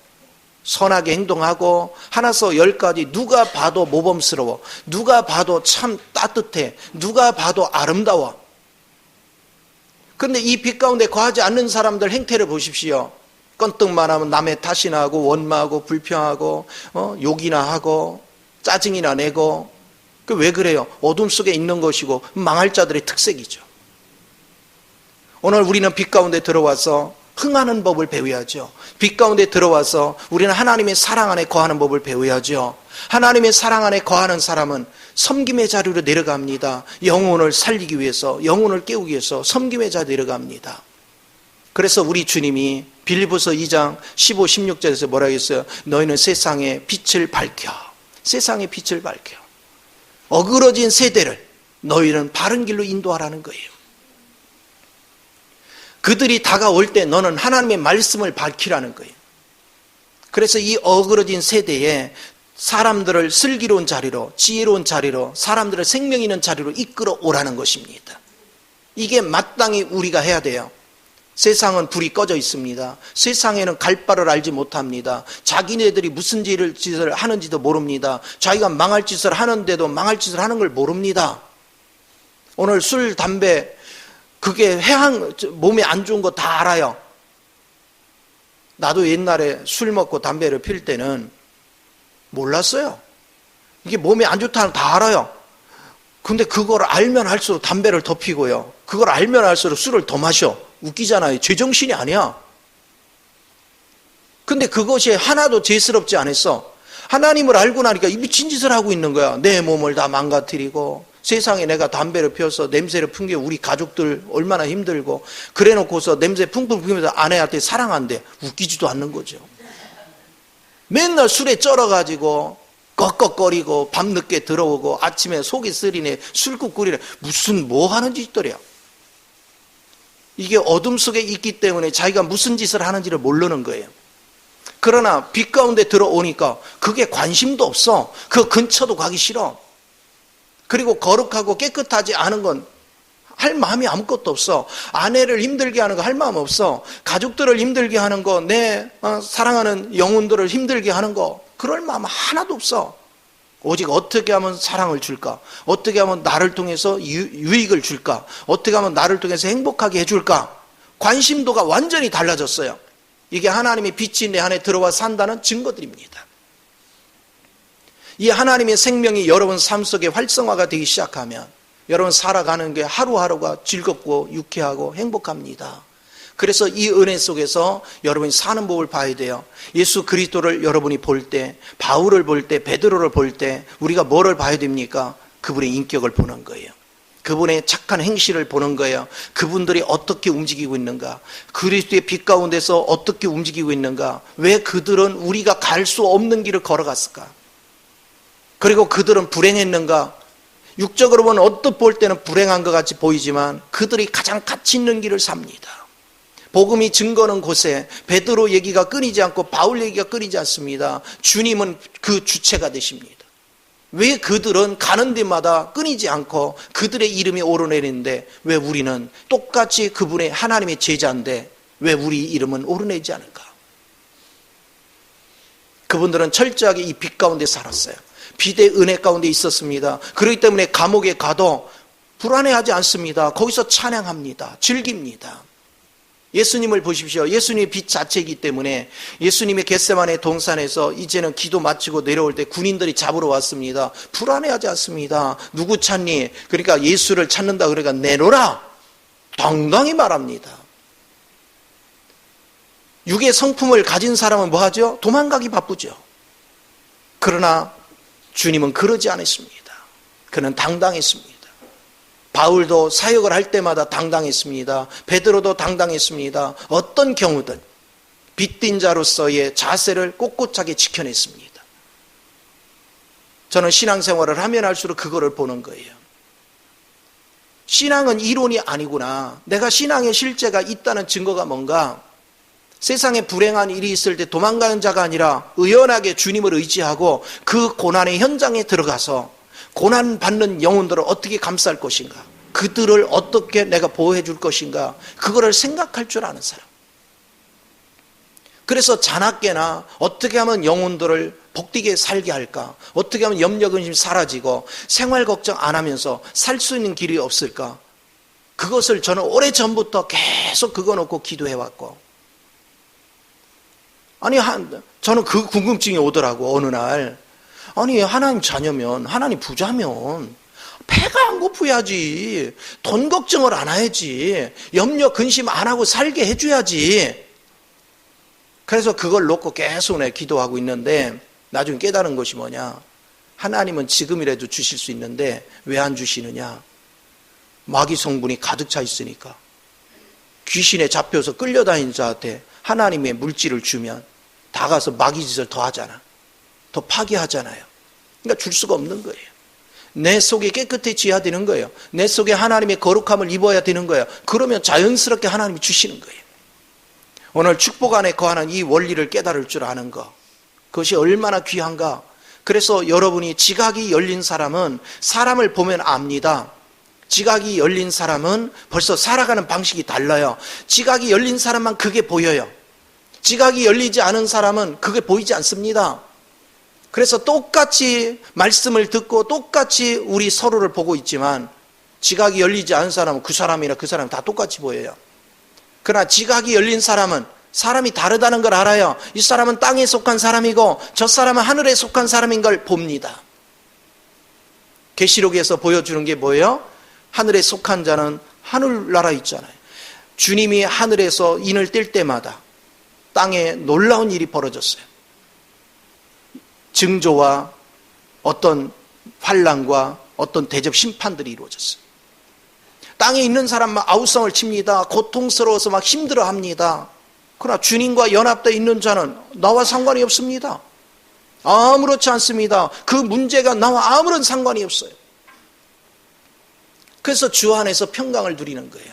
선하게 행동하고 하나서 열까지 누가 봐도 모범스러워, 누가 봐도 참 따뜻해, 누가 봐도 아름다워. 그런데 이 빛 가운데 거하지 않는 사람들 행태를 보십시오. 건떡만 하면 남의 탓이나 하고 원망하고 불평하고 욕이나 하고 짜증이나 내고. 왜 그래요? 어둠 속에 있는 것이고 망할 자들의 특색이죠. 오늘 우리는 빛 가운데 들어와서 흥하는 법을 배워야죠. 빛 가운데 들어와서 우리는 하나님의 사랑 안에 거하는 법을 배워야죠. 하나님의 사랑 안에 거하는 사람은 섬김의 자리로 내려갑니다. 영혼을 살리기 위해서, 영혼을 깨우기 위해서 섬김의 자리로 내려갑니다. 그래서 우리 주님이 빌립보서 2장 15, 16절에서 뭐라고 했어요? 너희는 세상의 빛을 밝혀. 세상의 빛을 밝혀. 어그러진 세대를 너희는 바른 길로 인도하라는 거예요. 그들이 다가올 때 너는 하나님의 말씀을 밝히라는 거예요. 그래서 이 어그러진 세대에 사람들을 슬기로운 자리로, 지혜로운 자리로, 사람들을 생명 있는 자리로 이끌어 오라는 것입니다. 이게 마땅히 우리가 해야 돼요. 세상은 불이 꺼져 있습니다. 세상에는 갈 바를 알지 못합니다. 자기네들이 무슨 짓을 하는지도 모릅니다. 자기가 망할 짓을 하는데도 망할 짓을 하는 걸 모릅니다. 오늘 술, 담배, 그게 몸에 안 좋은 거 다 알아요. 나도 옛날에 술 먹고 담배를 필 때는 몰랐어요. 이게 몸에 안 좋다는 다 알아요. 근데 그걸 알면 할수록 담배를 더 피고요. 그걸 알면 할수록 술을 더 마셔. 웃기잖아요. 제정신이 아니야. 근데 그것이 하나도 죄스럽지 않았어. 하나님을 알고 나니까 이 미친 짓을 하고 있는 거야. 내 몸을 다 망가뜨리고 세상에 내가 담배를 피워서 냄새를 풍겨 우리 가족들 얼마나 힘들고 그래 놓고서 냄새 풍풍 풍기면서 아내한테 사랑한대. 웃기지도 않는 거죠. 맨날 술에 쩔어가지고 꺽꺽거리고 밤늦게 들어오고 아침에 속이 쓰리네 술국 끓이네. 무슨 뭐 하는 짓들이야. 이게 어둠 속에 있기 때문에 자기가 무슨 짓을 하는지를 모르는 거예요. 그러나 빛 가운데 들어오니까 그게 관심도 없어. 그 근처도 가기 싫어. 그리고 거룩하고 깨끗하지 않은 건 할 마음이 아무것도 없어. 아내를 힘들게 하는 거 할 마음 없어. 가족들을 힘들게 하는 거, 내 사랑하는 영혼들을 힘들게 하는 거 그럴 마음 하나도 없어. 오직 어떻게 하면 사랑을 줄까? 어떻게 하면 나를 통해서 유익을 줄까? 어떻게 하면 나를 통해서 행복하게 해줄까? 관심도가 완전히 달라졌어요. 이게 하나님의 빛이 내 안에 들어와 산다는 증거들입니다. 이 하나님의 생명이 여러분 삶 속에 활성화가 되기 시작하면 여러분 살아가는 게 하루하루가 즐겁고 유쾌하고 행복합니다. 그래서 이 은혜 속에서 여러분이 사는 법을 봐야 돼요. 예수 그리스도를 여러분이 볼 때, 바울을 볼 때, 베드로를 볼 때 우리가 뭐를 봐야 됩니까? 그분의 인격을 보는 거예요. 그분의 착한 행실을 보는 거예요. 그분들이 어떻게 움직이고 있는가? 그리스도의 빛 가운데서 어떻게 움직이고 있는가? 왜 그들은 우리가 갈 수 없는 길을 걸어갔을까? 그리고 그들은 불행했는가? 육적으로 보면 어떻게 볼 때는 불행한 것 같이 보이지만 그들이 가장 가치 있는 길을 삽니다. 복음이 증거하는 곳에 베드로 얘기가 끊이지 않고 바울 얘기가 끊이지 않습니다. 주님은 그 주체가 되십니다. 왜 그들은 가는 데마다 끊이지 않고 그들의 이름이 오르내리는데 왜 우리는 똑같이 그분의 하나님의 제자인데 왜 우리 이름은 오르내리지 않을까? 그분들은 철저하게 이 빛 가운데 살았어요. 빛의 은혜 가운데 있었습니다. 그렇기 때문에 감옥에 가도 불안해하지 않습니다. 거기서 찬양합니다. 즐깁니다. 예수님을 보십시오. 예수님이 빛 자체이기 때문에 예수님의 겟세마네 동산에서 이제는 기도 마치고 내려올 때 군인들이 잡으러 왔습니다. 불안해하지 않습니다. 누구 찾니? 그러니까 예수를 찾는다 그러니까 내놓으라. 당당히 말합니다. 육의 성품을 가진 사람은 뭐 하죠? 도망가기 바쁘죠. 그러나 주님은 그러지 않았습니다. 그는 당당했습니다. 바울도 사역을 할 때마다 당당했습니다. 베드로도 당당했습니다. 어떤 경우든 빛된 자로서의 자세를 꼿꼿하게 지켜냈습니다. 저는 신앙생활을 하면 할수록 그거를 보는 거예요. 신앙은 이론이 아니구나. 내가 신앙의 실제가 있다는 증거가 뭔가? 세상에 불행한 일이 있을 때 도망가는 자가 아니라 의연하게 주님을 의지하고 그 고난의 현장에 들어가서 고난받는 영혼들을 어떻게 감쌀 것인가? 그들을 어떻게 내가 보호해 줄 것인가, 그거를 생각할 줄 아는 사람. 그래서 자나깨나 어떻게 하면 영혼들을 복되게 살게 할까, 어떻게 하면 염려 근심이 사라지고 생활 걱정 안 하면서 살 수 있는 길이 없을까, 그것을 저는 오래전부터 계속 그거 놓고 기도해왔고, 아니 저는 그 궁금증이 오더라고. 어느 날, 아니 하나님 자녀면, 하나님 부자면 배가 안 고프야지, 돈 걱정을 안 해야지, 염려 근심 안 하고 살게 해줘야지. 그래서 그걸 놓고 계속 내가 기도하고 있는데, 나중에 깨달은 것이 뭐냐, 하나님은 지금이라도 주실 수 있는데 왜 안 주시느냐, 마귀 성분이 가득 차 있으니까. 귀신에 잡혀서 끌려다니는 자한테 하나님의 물질을 주면 다 가서 마귀 짓을 더 하잖아, 더 파괴하잖아요. 그러니까 줄 수가 없는 거예요. 내 속에 깨끗해져야 되는 거예요. 내 속에 하나님의 거룩함을 입어야 되는 거예요. 그러면 자연스럽게 하나님이 주시는 거예요. 오늘 축복 안에 거하는 이 원리를 깨달을 줄 아는 것, 그것이 얼마나 귀한가. 그래서 여러분이 지각이 열린 사람은 사람을 보면 압니다. 지각이 열린 사람은 벌써 살아가는 방식이 달라요. 지각이 열린 사람만 그게 보여요. 지각이 열리지 않은 사람은 그게 보이지 않습니다. 그래서 똑같이 말씀을 듣고 똑같이 우리 서로를 보고 있지만, 지각이 열리지 않은 사람은 그 사람이나 그 사람 다 똑같이 보여요. 그러나 지각이 열린 사람은 사람이 다르다는 걸 알아요. 이 사람은 땅에 속한 사람이고 저 사람은 하늘에 속한 사람인 걸 봅니다. 계시록에서 보여주는 게 뭐예요? 하늘에 속한 자는 하늘나라에 있잖아요. 주님이 하늘에서 인을 뗄 때마다 땅에 놀라운 일이 벌어졌어요. 증조와 어떤 환난과 어떤 대접 심판들이 이루어졌어요. 땅에 있는 사람만 아우성을 칩니다. 고통스러워서 막 힘들어합니다. 그러나 주님과 연합되어 있는 자는 나와 상관이 없습니다. 아무렇지 않습니다. 그 문제가 나와 아무런 상관이 없어요. 그래서 주 안에서 평강을 누리는 거예요.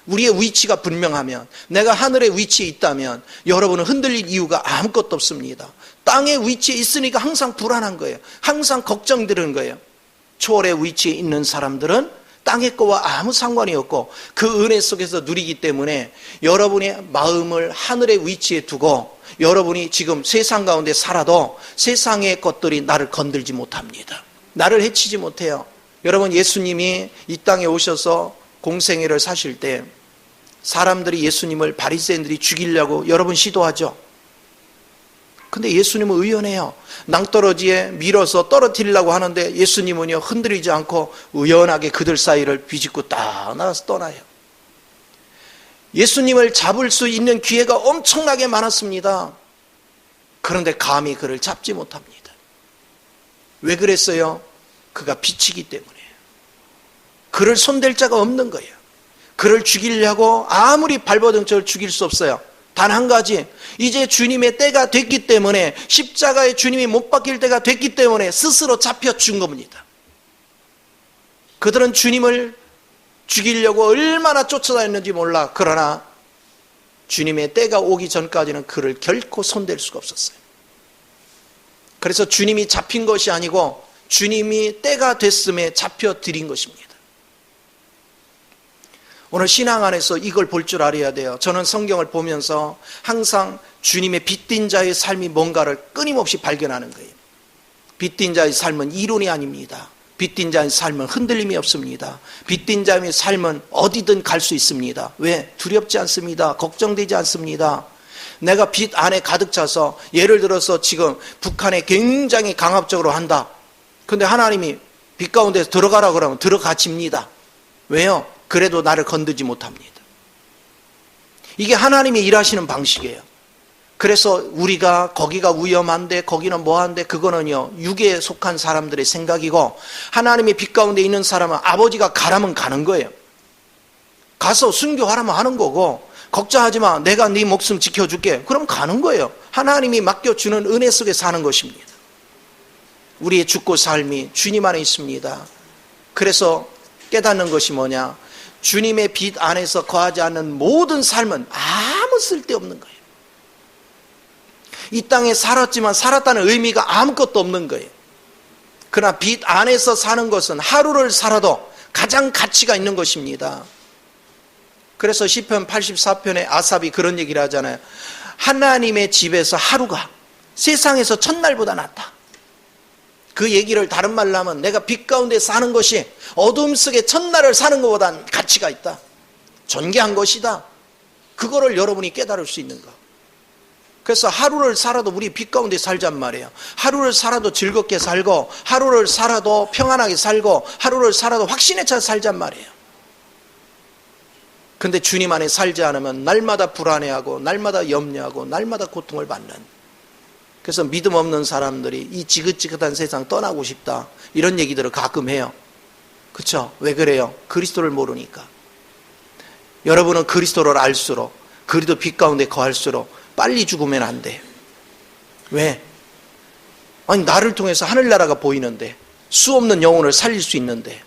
우리의 위치가 분명하면, 내가 하늘의 위치에 있다면 여러분은 흔들릴 이유가 아무것도 없습니다. 땅의 위치에 있으니까 항상 불안한 거예요. 항상 걱정되는 거예요. 초월의 위치에 있는 사람들은 땅의 거와 아무 상관이 없고 그 은혜 속에서 누리기 때문에 여러분의 마음을 하늘의 위치에 두고 여러분이 지금 세상 가운데 살아도 세상의 것들이 나를 건들지 못합니다. 나를 해치지 못해요. 여러분, 예수님이 이 땅에 오셔서 공생애를 사실 때 사람들이 예수님을 바리새인들이 죽이려고 여러분 시도하죠. 근데 예수님은 의연해요. 낭떠러지에 밀어서 떨어뜨리려고 하는데 예수님은요, 흔들리지 않고 의연하게 그들 사이를 비집고 딱 나가서 떠나요. 예수님을 잡을 수 있는 기회가 엄청나게 많았습니다. 그런데 감히 그를 잡지 못합니다. 왜 그랬어요? 그가 빛이기 때문이에요. 그를 손댈 자가 없는 거예요. 그를 죽이려고 아무리 발버둥 쳐도 죽일 수 없어요. 단 한 가지, 이제 주님의 때가 됐기 때문에, 십자가에 주님이 못 박힐 때가 됐기 때문에 스스로 잡혀 죽은 겁니다. 그들은 주님을 죽이려고 얼마나 쫓아다녔는지 몰라. 그러나 주님의 때가 오기 전까지는 그를 결코 손댈 수가 없었어요. 그래서 주님이 잡힌 것이 아니고 주님이 때가 됐음에 잡혀들인 것입니다. 오늘 신앙 안에서 이걸 볼 줄 알아야 돼요. 저는 성경을 보면서 항상 주님의 빛된 자의 삶이 뭔가를 끊임없이 발견하는 거예요. 빛된 자의 삶은 이론이 아닙니다. 빛된 자의 삶은 흔들림이 없습니다. 빛된 자의 삶은 어디든 갈 수 있습니다. 왜? 두렵지 않습니다. 걱정되지 않습니다. 내가 빛 안에 가득 차서, 예를 들어서 지금 북한에 굉장히 강압적으로 한다. 근데 하나님이 빛 가운데서 들어가라 그러면 들어가집니다. 왜요? 그래도 나를 건들지 못합니다. 이게 하나님이 일하시는 방식이에요. 그래서 우리가 거기가 위험한데 거기는 뭐한데, 그거는요 육에 속한 사람들의 생각이고, 하나님의 빛 가운데 있는 사람은 아버지가 가라면 가는 거예요. 가서 순교하라면 하는 거고, 걱정하지 마, 내가 네 목숨 지켜줄게, 그럼 가는 거예요. 하나님이 맡겨주는 은혜 속에 사는 것입니다. 우리의 죽고 삶이 주님 안에 있습니다. 그래서 깨닫는 것이 뭐냐, 주님의 빛 안에서 거하지 않는 모든 삶은 아무 쓸데없는 거예요. 이 땅에 살았지만 살았다는 의미가 아무것도 없는 거예요. 그러나 빛 안에서 사는 것은 하루를 살아도 가장 가치가 있는 것입니다. 그래서 시편 84편에 아삽이 그런 얘기를 하잖아요. 하나님의 집에서 하루가 세상에서 첫날보다 낫다. 그 얘기를 다른 말로 하면 내가 빛 가운데 사는 것이 어둠 속에 첫날을 사는 것보다 가치가 있다. 존귀한 것이다. 그거를 여러분이 깨달을 수 있는 거. 그래서 하루를 살아도 우리 빛 가운데 살잔 말이에요. 하루를 살아도 즐겁게 살고, 하루를 살아도 평안하게 살고, 하루를 살아도 확신에 차 살잔 말이에요. 근데 주님 안에 살지 않으면 날마다 불안해하고, 날마다 염려하고, 날마다 고통을 받는. 그래서 믿음 없는 사람들이 이 지긋지긋한 세상 떠나고 싶다, 이런 얘기들을 가끔 해요. 그렇죠? 왜 그래요? 그리스도를 모르니까. 여러분은 그리스도를 알수록, 그리스도 빛 가운데 거할수록 빨리 죽으면 안 돼요. 왜? 아니, 나를 통해서 하늘나라가 보이는데, 수 없는 영혼을 살릴 수 있는데.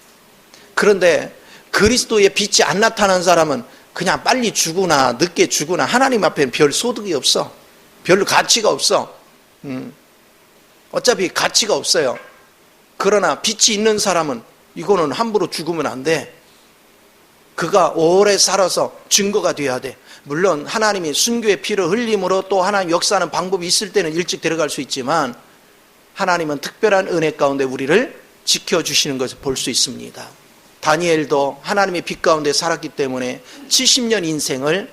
그런데 그리스도의 빛이 안 나타난 사람은 그냥 빨리 죽으나 늦게 죽으나 하나님 앞에는 별 소득이 없어. 별로 가치가 없어. 어차피 가치가 없어요. 그러나 빛이 있는 사람은 이거는 함부로 죽으면 안 돼. 그가 오래 살아서 증거가 돼야 돼. 물론 하나님이 순교의 피를 흘림으로 또 하나님 역사하는 방법이 있을 때는 일찍 들어갈 수 있지만, 하나님은 특별한 은혜 가운데 우리를 지켜주시는 것을 볼 수 있습니다. 다니엘도 하나님의 빛 가운데 살았기 때문에 70년 인생을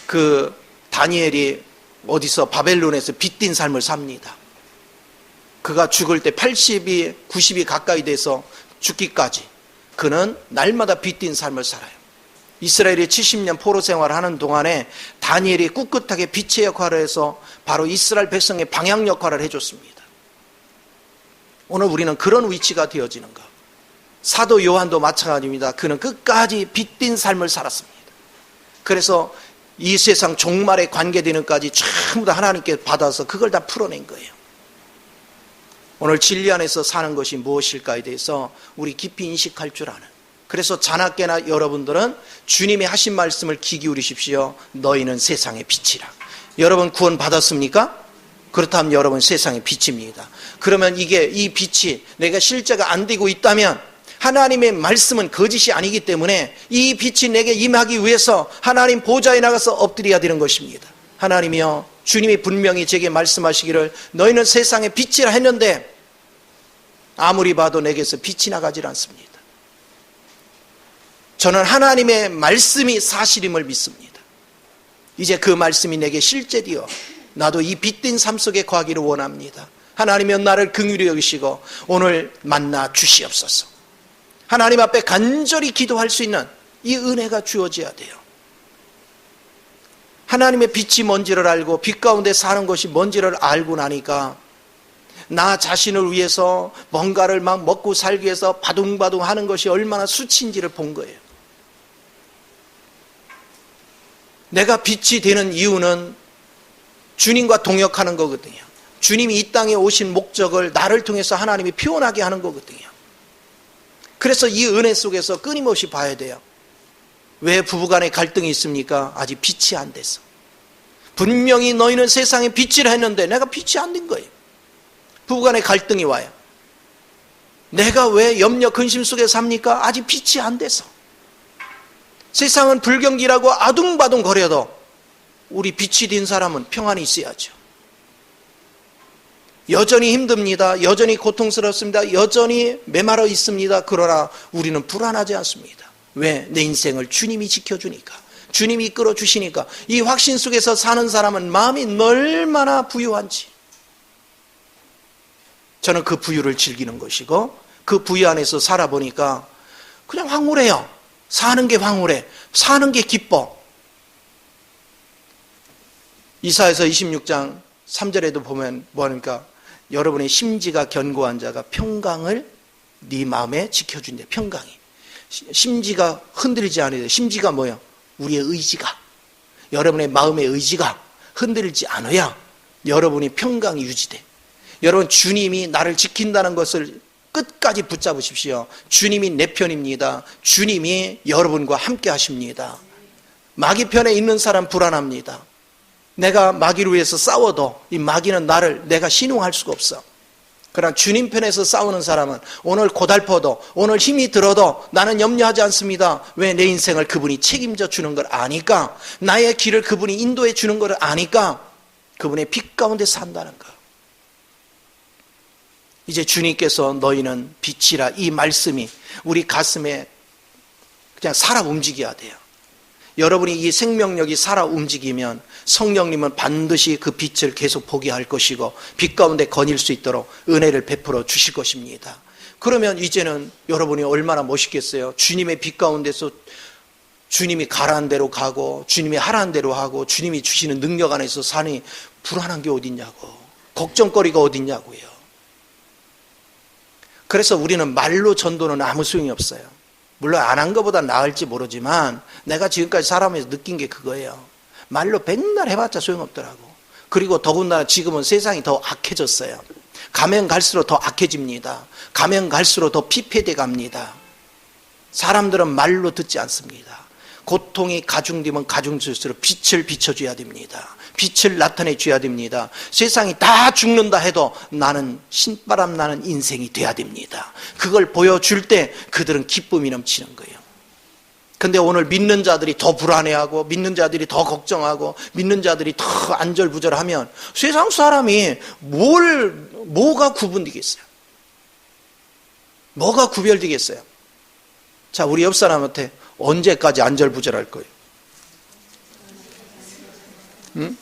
그 다니엘이 어디서 바벨론에서 빛띤 삶을 삽니다. 그가 죽을 때 80이 90이 가까이 돼서 죽기까지 그는 날마다 빛띤 삶을 살아요. 이스라엘이 70년 포로 생활을 하는 동안에 다니엘이 꿋꿋하게 빛의 역할을 해서 바로 이스라엘 백성의 방향 역할을 해줬습니다. 오늘 우리는 그런 위치가 되어지는 것. 사도 요한도 마찬가지입니다. 그는 끝까지 빛띤 삶을 살았습니다. 그래서 이 세상 종말에 관계되는 까지 전부 다 하나님께 받아서 그걸 다 풀어낸 거예요. 오늘 진리 안에서 사는 것이 무엇일까에 대해서 우리 깊이 인식할 줄 아는. 그래서 자나깨나 여러분들은 주님이 하신 말씀을 귀 기울이십시오. 너희는 세상의 빛이라. 여러분 구원 받았습니까? 그렇다면 여러분 세상의 빛입니다. 그러면 이 빛이 내가 실제가 안 되고 있다면 하나님의 말씀은 거짓이 아니기 때문에 이 빛이 내게 임하기 위해서 하나님 보좌에 나가서 엎드려야 되는 것입니다. 하나님이여, 주님이 분명히 제게 말씀하시기를 너희는 세상의 빛이라 했는데 아무리 봐도 내게서 빛이 나가질 않습니다. 저는 하나님의 말씀이 사실임을 믿습니다. 이제 그 말씀이 내게 실제되어 나도 이 빛된 삶 속에 거하기를 원합니다. 하나님이여, 나를 긍휼히 여기시고 오늘 만나 주시옵소서. 하나님 앞에 간절히 기도할 수 있는 이 은혜가 주어져야 돼요. 하나님의 빛이 뭔지를 알고 빛 가운데 사는 것이 뭔지를 알고 나니까 나 자신을 위해서 뭔가를 막 먹고 살기 위해서 바둥바둥 하는 것이 얼마나 수치인지를 본 거예요. 내가 빛이 되는 이유는 주님과 동역하는 거거든요. 주님이 이 땅에 오신 목적을 나를 통해서 하나님이 표현하게 하는 거거든요. 그래서 이 은혜 속에서 끊임없이 봐야 돼요. 왜 부부간에 갈등이 있습니까? 아직 빛이 안 돼서. 분명히 너희는 세상에 빛이라 했는데 내가 빛이 안 된 거예요. 부부간에 갈등이 와요. 내가 왜 염려 근심 속에 삽니까? 아직 빛이 안 돼서. 세상은 불경기라고 아둥바둥 거려도 우리 빛이 된 사람은 평안이 있어야죠. 여전히 힘듭니다. 여전히 고통스럽습니다. 여전히 메마르 있습니다. 그러나 우리는 불안하지 않습니다. 왜? 내 인생을 주님이 지켜주니까, 주님이 이끌어 주시니까. 이 확신 속에서 사는 사람은 마음이 얼마나 부유한지. 저는 그 부유를 즐기는 것이고 그 부유 안에서 살아보니까 그냥 황홀해요. 사는 게 황홀해. 사는 게 기뻐. 이사야서 26장 3절에도 보면 뭐하니까 여러분의 심지가 견고한 자가 평강을 네 마음에 지켜준대. 평강이. 심지가 흔들리지 않아요. 심지가 뭐예요? 우리의 의지가. 여러분의 마음의 의지가 흔들리지 않아야 여러분이 평강이 유지돼. 여러분, 주님이 나를 지킨다는 것을 끝까지 붙잡으십시오. 주님이 내 편입니다. 주님이 여러분과 함께 하십니다. 마귀 편에 있는 사람 불안합니다. 내가 마귀를 위해서 싸워도 이 마귀는 내가 신용할 수가 없어. 그러나 주님 편에서 싸우는 사람은 오늘 고달퍼도 오늘 힘이 들어도 나는 염려하지 않습니다. 왜? 내 인생을 그분이 책임져 주는 걸 아니까, 나의 길을 그분이 인도해 주는 걸 아니까 그분의 빛 가운데 산다는 거. 이제 주님께서 너희는 빛이라, 이 말씀이 우리 가슴에 그냥 살아 움직여야 돼요. 여러분이 이 생명력이 살아 움직이면 성령님은 반드시 그 빛을 계속 보게 할 것이고 빛 가운데 거닐 수 있도록 은혜를 베풀어 주실 것입니다. 그러면 이제는 여러분이 얼마나 멋있겠어요. 주님의 빛 가운데서 주님이 가라는 대로 가고 주님이 하라는 대로 하고 주님이 주시는 능력 안에서 사니 불안한 게 어딨냐고, 걱정거리가 어딨냐고요. 그래서 우리는 말로 전도는 아무 소용이 없어요. 물론 안 한 것보다 나을지 모르지만 내가 지금까지 살아오면서 느낀 게 그거예요. 말로 백날 해봤자 소용없더라고. 그리고 더군다나 지금은 세상이 더 악해졌어요. 가면 갈수록 더 악해집니다. 가면 갈수록 더 피폐돼 갑니다. 사람들은 말로 듣지 않습니다. 고통이 가중되면 가중될수록 빛을 비춰줘야 됩니다. 빛을 나타내 줘야 됩니다. 세상이 다 죽는다 해도 나는 신바람 나는 인생이 돼야 됩니다. 그걸 보여줄 때 그들은 기쁨이 넘치는 거예요. 근데 오늘 믿는 자들이 더 불안해하고 믿는 자들이 더 걱정하고 믿는 자들이 더 안절부절하면 세상 사람이 뭐가 구분되겠어요? 뭐가 구별되겠어요? 자, 우리 옆 사람한테 언제까지 안절부절할 거예요? 응?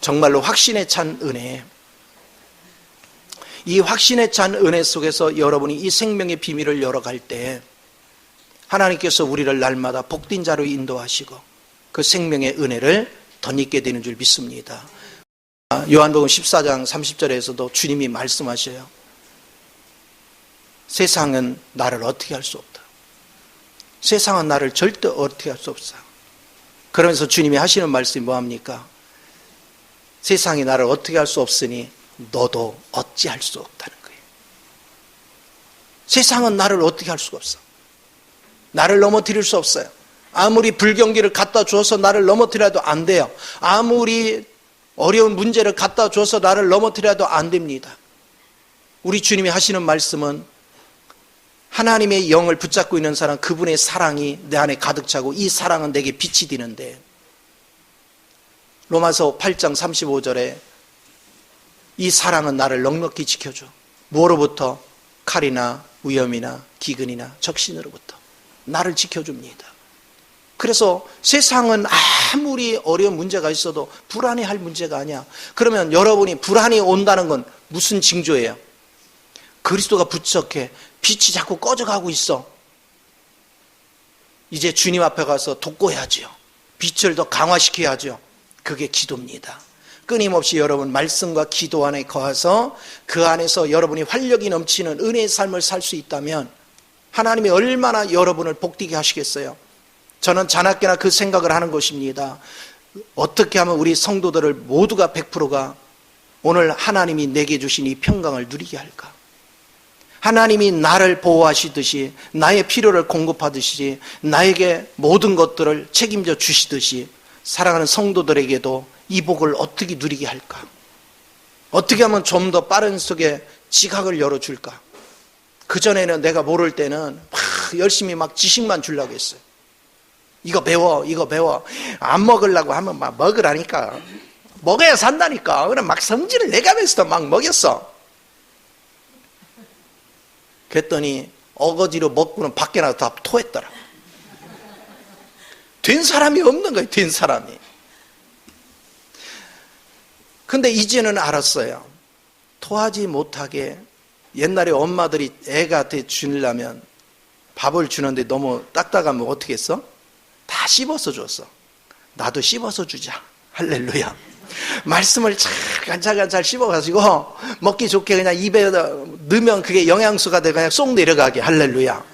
정말로 확신에 찬 은혜, 이 확신에 찬 은혜 속에서 여러분이 이 생명의 비밀을 열어갈 때 하나님께서 우리를 날마다 복된 자로 인도하시고 그 생명의 은혜를 덧입게 되는 줄 믿습니다. 요한복음 14장 30절에서도 주님이 말씀하셔요. 세상은 나를 어떻게 할 수 없다. 세상은 나를 절대 어떻게 할 수 없어. 그러면서 주님이 하시는 말씀이 뭐합니까? 세상이 나를 어떻게 할 수 없으니 너도 어찌할 수 없다는 거예요. 세상은 나를 어떻게 할 수가 없어. 나를 넘어뜨릴 수 없어요. 아무리 불경기를 갖다 줘서 나를 넘어뜨려도 안 돼요. 아무리 어려운 문제를 갖다 줘서 나를 넘어뜨려도 안 됩니다. 우리 주님이 하시는 말씀은 하나님의 영을 붙잡고 있는 사람, 그분의 사랑이 내 안에 가득 차고 이 사랑은 내게 빛이 되는데, 로마서 8장 35절에 이 사랑은 나를 넉넉히 지켜줘. 무엇으로부터? 칼이나 위험이나 기근이나 적신으로부터 나를 지켜줍니다. 그래서 세상은 아무리 어려운 문제가 있어도 불안해할 문제가 아니야. 그러면 여러분이 불안이 온다는 건 무슨 징조예요? 그리스도가 부쩍해 빛이 자꾸 꺼져가고 있어. 이제 주님 앞에 가서 돋궈야죠. 빛을 더 강화시켜야죠. 그게 기도입니다. 끊임없이 여러분 말씀과 기도 안에 거해서 그 안에서 여러분이 활력이 넘치는 은혜의 삶을 살 수 있다면 하나님이 얼마나 여러분을 복되게 하시겠어요. 저는 자나깨나 그 생각을 하는 것입니다. 어떻게 하면 우리 성도들을 모두가 100%가 오늘 하나님이 내게 주신 이 평강을 누리게 할까? 하나님이 나를 보호하시듯이 나의 필요를 공급하듯이 나에게 모든 것들을 책임져 주시듯이 사랑하는 성도들에게도 이 복을 어떻게 누리게 할까? 어떻게 하면 좀 더 빠른 속에 지각을 열어줄까? 그전에는 내가 모를 때는 막 열심히 막 지식만 주려고 했어요. 이거 배워, 이거 배워. 안 먹으려고 하면 막 먹으라니까. 먹어야 산다니까. 그럼 막 성질을 내가면서도 막 먹였어. 그랬더니 어거지로 먹고는 밖에 나가서 다 토했더라. 된 사람이 없는 거예요. 된 사람이. 근데 이제는 알았어요. 토하지 못하게 옛날에 엄마들이 애한테 주려면 밥을 주는데 너무 딱딱하면 어떻게 했어? 다 씹어서 줬어. 나도 씹어서 주자. 할렐루야. 말씀을 잘 씹어가지고 먹기 좋게 그냥 입에 넣으면 그게 영양소가 되고 그냥 쏙 내려가게. 할렐루야.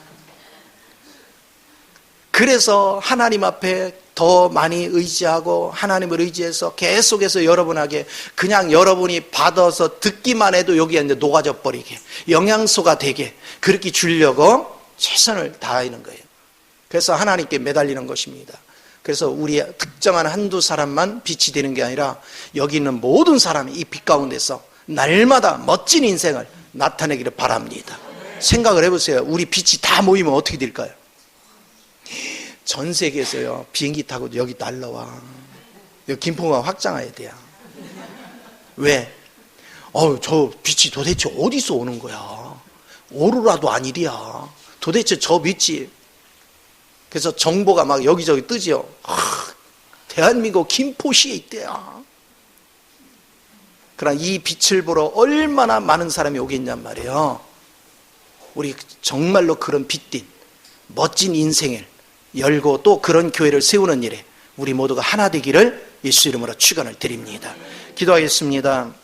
그래서 하나님 앞에 더 많이 의지하고 하나님을 의지해서 계속해서 여러분에게 그냥 여러분이 받아서 듣기만 해도 여기에 이제 녹아져 버리게 영양소가 되게 그렇게 주려고 최선을 다하는 거예요. 그래서 하나님께 매달리는 것입니다. 그래서 우리 특정한 한두 사람만 빛이 되는 게 아니라 여기 있는 모든 사람이 이 빛 가운데서 날마다 멋진 인생을 나타내기를 바랍니다. 생각을 해보세요. 우리 빛이 다 모이면 어떻게 될까요? 전 세계에서요, 비행기 타고 여기 날라와. 여기 김포공항 확장해야 돼요. 왜? 저 빛이 도대체 어디서 오는 거야? 오로라도 아니랴. 도대체 저 빛이. 그래서 정보가 막 여기저기 뜨지요. 대한민국 김포시에 있대요. 그러나 이 빛을 보러 얼마나 많은 사람이 오겠냔 말이에요. 우리 정말로 그런 빛띤 멋진 인생을 열고 또 그런 교회를 세우는 일에 우리 모두가 하나 되기를 예수 이름으로 축원을 드립니다. 기도하겠습니다.